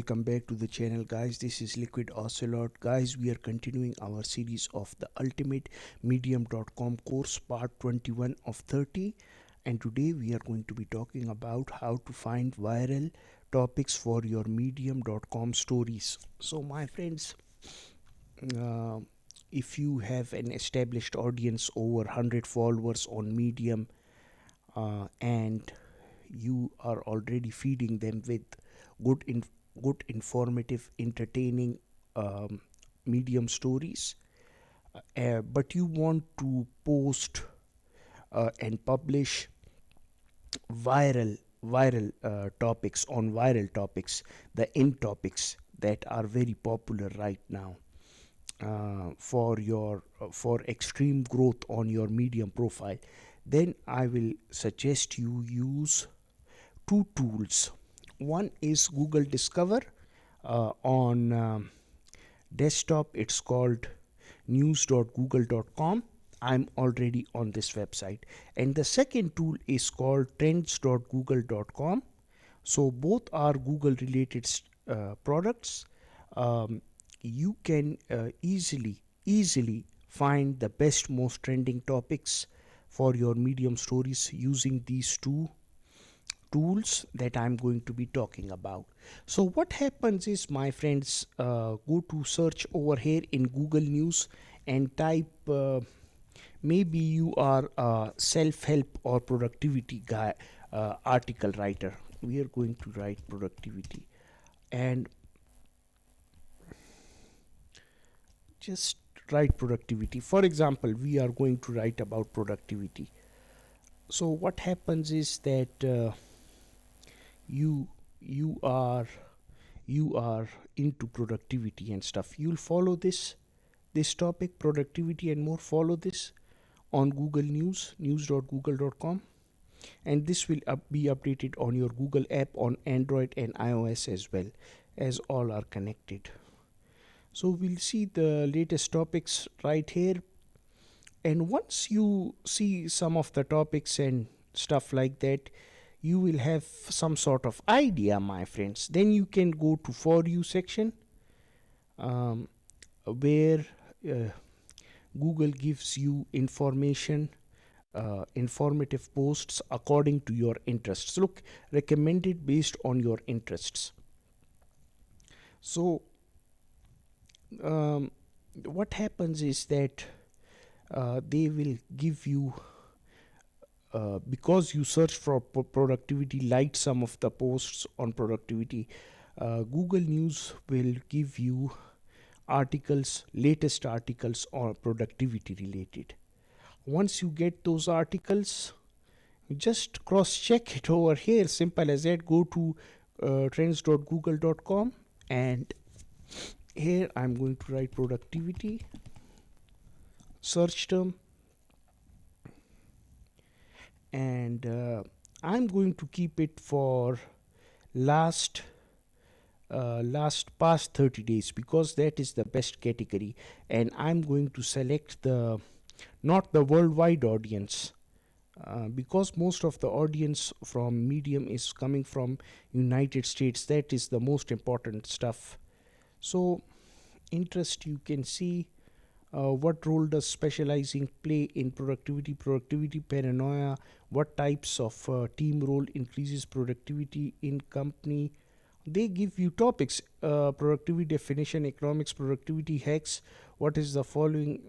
welcome back to the channel, guys. This is LiquidOcelot. Guys, we are continuing our series of the ultimate medium.com course, part 21 of 30, and today we are going to be talking about how to find viral topics for your medium.com stories. So my friends, uh, if you have an established audience over 100 followers on medium, and you are already feeding them with good informative entertaining medium stories, but you want to post and publish viral topics on viral topics, the end topics that are very popular right now, for extreme growth on your medium profile, then I will suggest you use two tools. One is Google Discover. On desktop it's called news.google.com. I'm already on this website. And the second tool is called trends.google.com. So both are Google related products. You can easily find the best, most trending topics for your medium stories using these two tools that I'm going to be talking about. So what happens is, my friends, go to search over here in Google News and type, maybe you are a self-help or productivity guy, article writer. We are going to write productivity, and just write productivity. For example, we are going to write about productivity. So what happens is that you are into productivity and stuff. You'll follow this topic, productivity and more. Follow this on Google news.google.com, and this will be updated on your Google app on Android and iOS as well, as all are connected. So we'll see the latest topics right here, and once you see some of the topics and stuff like that, you will have some sort of idea, my friends. Then you can go to For You section, where Google gives you informative posts according to your interests. Look, recommended based on your interests. So what happens is that they will give you, because you search for productivity, liked some of the posts on productivity, Google News will give you latest articles on productivity related. Once you get those articles, just cross check it over here, simple as that. Go to trends.google.com, and here I'm going to write productivity, search term, and I'm going to keep it for past 30 days, because that is the best category. And I'm going to select not the worldwide audience, because most of the audience from medium is coming from United States. That is the most important stuff. So interest, you can see, what role does specializing play in productivity paranoia, what types of team role increases productivity in company. They give you topics, productivity definition, economics, productivity hacks, what is the following.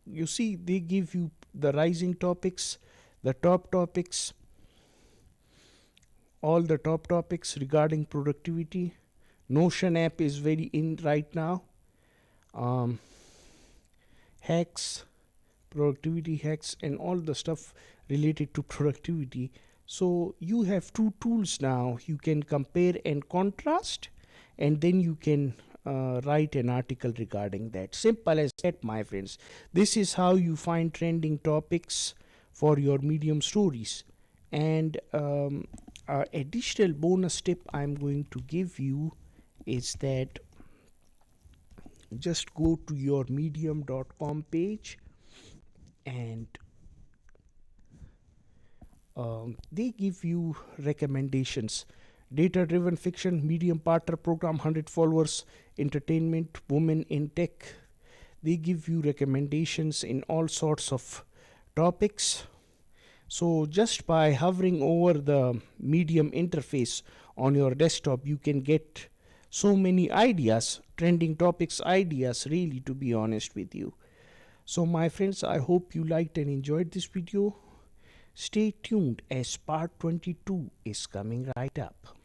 You see, they give you the rising topics, the top topics, all the top topics regarding productivity. Notion app is very in right now. Hacks, productivity hacks, and all the stuff related to productivity. So you have two tools now. You can compare and contrast, and then you can write an article regarding that. Simple as that, my friends. This is how you find trending topics for your medium stories. And additional bonus tip I'm going to give you is that just go to your medium.com page, and they give you recommendations. Data driven fiction, medium partner program, 100 followers, entertainment, women in tech. They give you recommendations in all sorts of topics. So just by hovering over the medium interface on your desktop, you can get so many ideas, trending topics ideas, really, to be honest with you. So my friends, I hope you liked and enjoyed this video. Stay tuned as part 22 is coming right up.